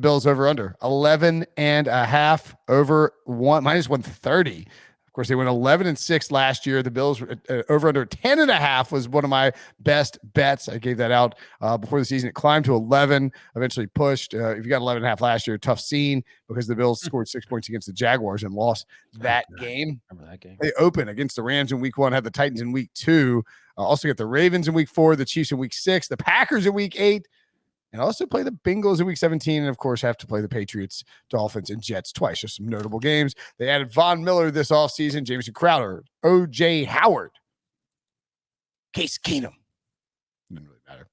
Bills over under 11.5 over one minus 130. Of course, they went 11-6 last year. The Bills over under 10.5 was one of my best bets. I gave that out before the season. It climbed to 11, eventually pushed. If you got 11.5 last year, tough scene because the Bills scored 6 points against the Jaguars and lost that game. Remember that game? They open against the Rams in week 1, had the Titans in week 2. Also get the Ravens in week 4, the Chiefs in week 6, the Packers in week 8. And also play the Bengals in week 17, and of course have to play the Patriots, Dolphins, and Jets twice. Just some notable games. They added Von Miller this offseason, Jameson Crowder, O.J. Howard, Case Keenum. Didn't really matter.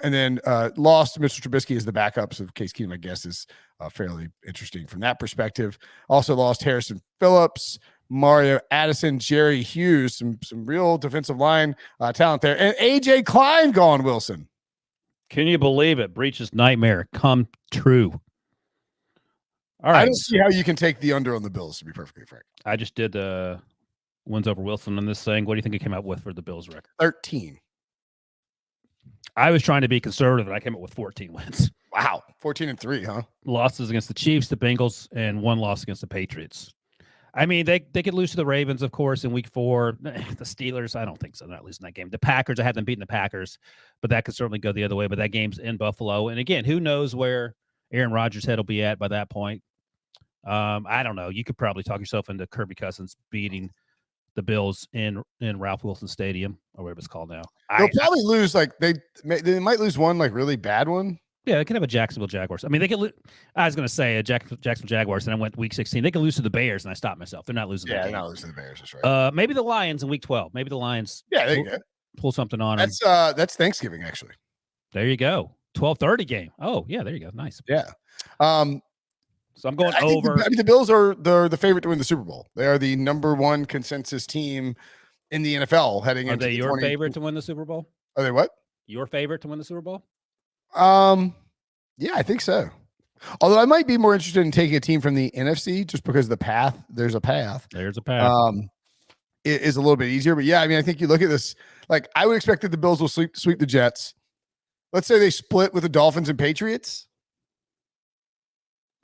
And then lost Mr. Trubisky as the backup, so Case Keenum, I guess, is fairly interesting from that perspective. Also lost Harrison Phillips, Mario Addison, Jerry Hughes, some real defensive line talent there. And A.J. Klein gone, Wilson. Can you believe it? Breach's nightmare come true. All right. I don't see how you can take the under on the Bills, to be perfectly frank. I just did wins over Wilson on this thing. What do you think it came out with for the Bills record? 13. I was trying to be conservative, and I came up with 14 wins. Wow. 14-3, huh? Losses against the Chiefs, the Bengals, and 1 loss against the Patriots. I mean, they could lose to the Ravens, of course, in week 4. The Steelers, I don't think so. They're not losing that game. The Packers, I had them beating the Packers, but that could certainly go the other way. But that game's in Buffalo. And again, who knows where Aaron Rodgers' head will be at by that point. I don't know. You could probably talk yourself into Kirby Cousins beating the Bills in Ralph Wilson Stadium, or whatever it's called now. They'll probably lose, like, they might lose one, like, really bad one. Yeah, they could have a Jacksonville Jaguars. I mean, they could. I was going to say a Jacksonville Jaguars, and I went week 16. They could lose to the Bears, and I stopped myself. They're not losing. Yeah, that they're game. not losing to the Bears. That's right. Maybe the Lions in week 12. Maybe the Lions. Yeah, there you go. Pull something on them. That's Thanksgiving, actually. There you go. 12:30 game. Oh yeah, there you go. Nice. Yeah. So I'm going over. The Bills are the favorite to win the Super Bowl. They are the number 1 consensus team in the NFL heading into. Are they your favorite to win the Super Bowl? Are they what? Your favorite to win the Super Bowl? Yeah, I think so. Although I might be more interested in taking a team from the NFC just because the path. There's a path. It is a little bit easier, but yeah, I mean, I think you look at this. Like, I would expect that the Bills will sweep the Jets. Let's say they split with the Dolphins and Patriots.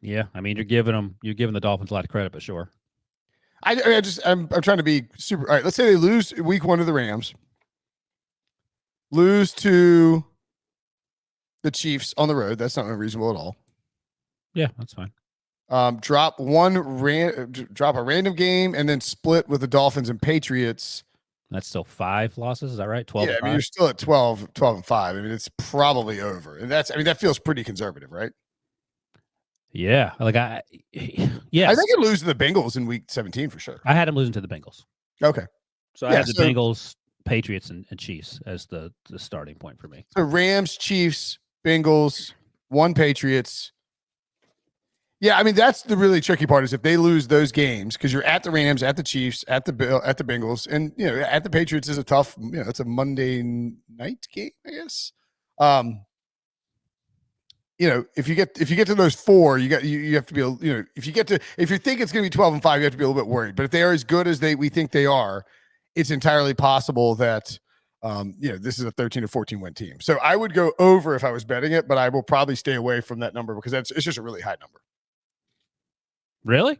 Yeah, I mean, you're giving the Dolphins a lot of credit, but sure. I'm trying to be super. All right, let's say they lose week 1 to the Rams, lose to the Chiefs on the road. That's not unreasonable at all. Yeah, that's fine. Drop a random game and then split with the Dolphins and Patriots. That's still 5 losses. Is that right? 12. Yeah, I mean, you're still at 12-5. I mean, it's probably over. And that feels pretty conservative, right? Yeah. I think it lose to the Bengals in week 17 for sure. I had them losing to the Bengals. Okay. So I had the Bengals, Patriots, and Chiefs as the starting point for me. So Rams, Chiefs, Bengals, 1 Patriots. Yeah, I mean, that's the really tricky part is if they lose those games, because you're at the Rams, at the Chiefs, at the Bengals, and at the Patriots is a tough, it's a Monday night game, I guess. If you get to those 4, you have to be, if you think it's going to be 12-5, you have to be a little bit worried. But if they are as good as we think they are, it's entirely possible that this is a 13 or 14 win team. So I would go over if I was betting it, but I will probably stay away from that number because it's just a really high number. Really?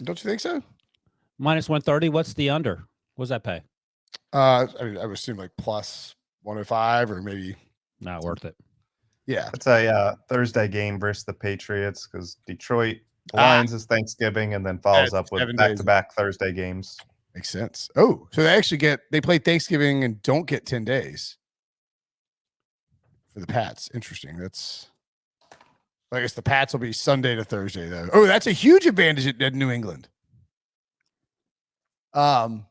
Don't you think so? Minus 130. What's the under? What does that pay? I would assume like plus 105 or maybe not worth it. Yeah, it's a Thursday game versus the Patriots because Detroit Lions is Thanksgiving and then follows up with back-to-back Thursday games. Makes sense. Oh, so they play Thanksgiving and don't get 10 days for the Pats. Interesting. I guess the Pats will be Sunday to Thursday though. Oh, that's a huge advantage at New England. In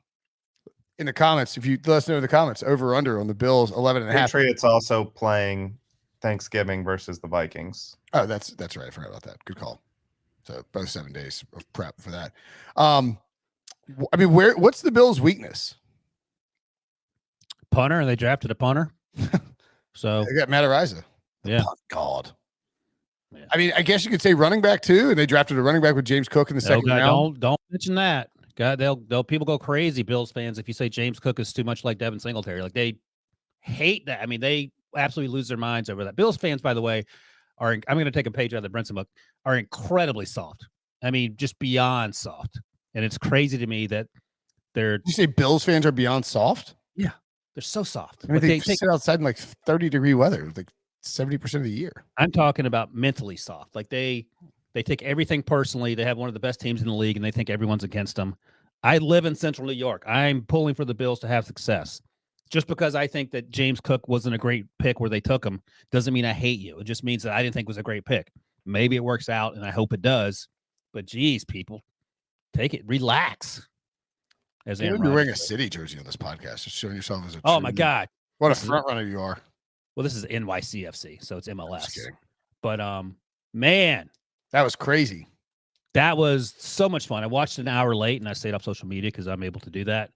the comments, if you let us know in the comments, over or under on the Bills 11.5. Patriots also playing Thanksgiving versus the Vikings. Oh, that's right. I forgot about that. Good call. So both 7 days of prep for that. I mean, what's the Bills' weakness? Punter. They drafted a punter. So they got Matt Araiza. Yeah. Oh, God. Yeah. I mean, I guess you could say running back too, and they drafted a running back with James Cook in the second round. Don't mention that. God, they'll people go crazy, Bills fans, if you say James Cook is too much like Devin Singletary. Like, they hate that. I mean, they absolutely lose their minds over that. Bills fans, by the way, I'm going to take a page out of the Brinson book, are incredibly soft. I mean, just beyond soft. And it's crazy to me that they're. You say Bills fans are beyond soft? Yeah, they're so soft. I mean, they sit outside in like 30-degree weather, like 70% of the year. I'm talking about mentally soft. Like they take everything personally. They have one of the best teams in the league, and they think everyone's against them. I live in Central New York. I'm pulling for the Bills to have success. Just because I think that James Cook wasn't a great pick where they took him doesn't mean I hate you. It just means that I didn't think it was a great pick. Maybe it works out, and I hope it does. But geez, people, take it, relax. As you're wearing a City jersey on this podcast, just showing yourself as a. Oh my God, what a front runner you are! Well, this is NYCFC, so it's MLS. But man, that was crazy. That was so much fun. I watched an hour late, and I stayed off social media because I'm able to do that.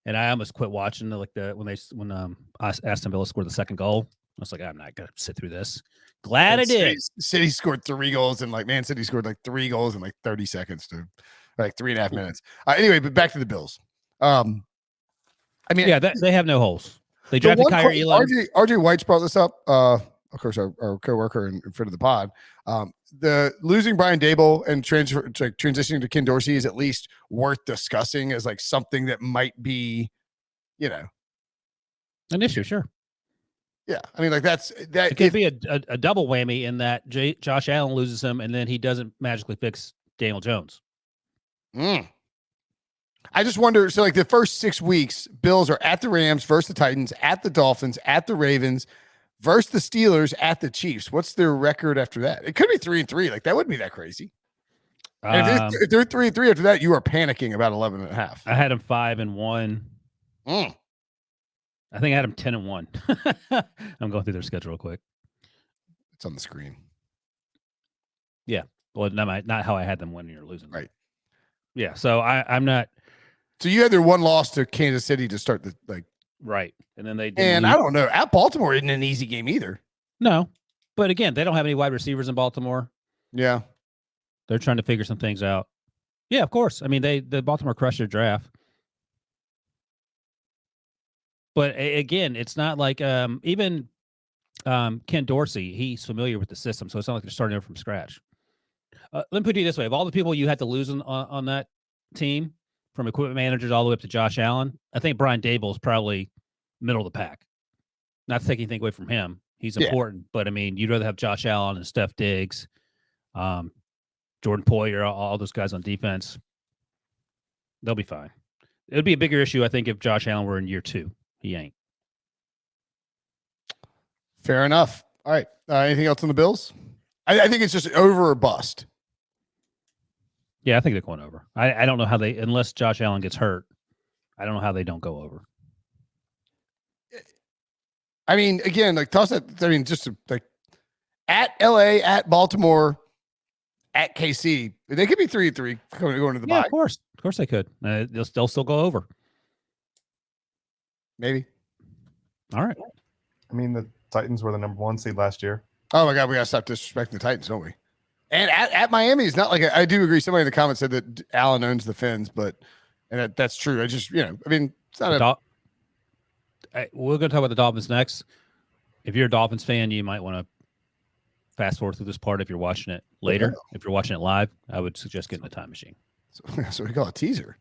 And I almost quit watching when Aston Villa scored the second goal. I was like, I'm not gonna sit through this. Glad I did. City scored 3 goals, and Man City scored like 3 goals in like 30 seconds to like 3.5 minutes. Anyway, but back to the Bills. I mean, yeah, they have no holes. They drafted Kyrie Elam. RJ White's brought this up. Of course, our coworker in front of the pod. The losing Brian Dable and transitioning to Ken Dorsey is at least worth discussing as like something that might be, an issue. Sure. Yeah, I mean, like that. It could be a double whammy in that Josh Allen loses him, and then he doesn't magically fix Daniel Jones. I just wonder. So, like the first 6 weeks, Bills are at the Rams versus the Titans, at the Dolphins, at the Ravens, versus the Steelers, at the Chiefs. What's their record after that? It could be 3-3. Like that wouldn't be that crazy. If they're 3-3 after that, you are panicking about 11.5. I had them 5-1. I think I had them 10-1. I'm going through their schedule real quick. It's on the screen. Yeah. Well, not how I had them winning or losing. Right. Yeah. So I'm not. So you had their one loss to Kansas City to start the right, and then they did. And I don't know. At Baltimore isn't an easy game either. No, but again, they don't have any wide receivers in Baltimore. Yeah, they're trying to figure some things out. Yeah, of course. I mean, the Baltimore crushed their draft. But again, it's not like even Ken Dorsey, he's familiar with the system, so it's not like they're starting over from scratch. Let me put it this way. Of all the people you had to lose on that team, from equipment managers all the way up to Josh Allen, I think Brian Dable is probably middle of the pack. Not to take anything away from him. He's important, but I mean, you'd rather have Josh Allen and Steph Diggs, Jordan Poyer, all those guys on defense. They'll be fine. It would be a bigger issue, I think, if Josh Allen were in year 2. He ain't. Fair enough. All right. Anything else on the Bills? I think it's just over or bust. Yeah, I think they're going over. I don't know how they, unless Josh Allen gets hurt, I don't know how they don't go over. I mean, again, like toss that. I mean, just like at LA, at Baltimore, at KC, they could be 3-3 going to the bye. Of course they could. They'll still go over. Maybe. All right. I mean, the Titans were the number 1 seed last year. Oh my God, we gotta stop disrespecting the Titans, don't we? And at Miami, it's not like I do agree. Somebody in the comments said that Allen owns the Fins, and that's true. I just, I mean, it's not we're going to talk about the Dolphins next. If you're a Dolphins fan, you might want to fast forward through this part. If you're watching it later, if you're watching it live, I would suggest getting a time machine. So we call it a teaser.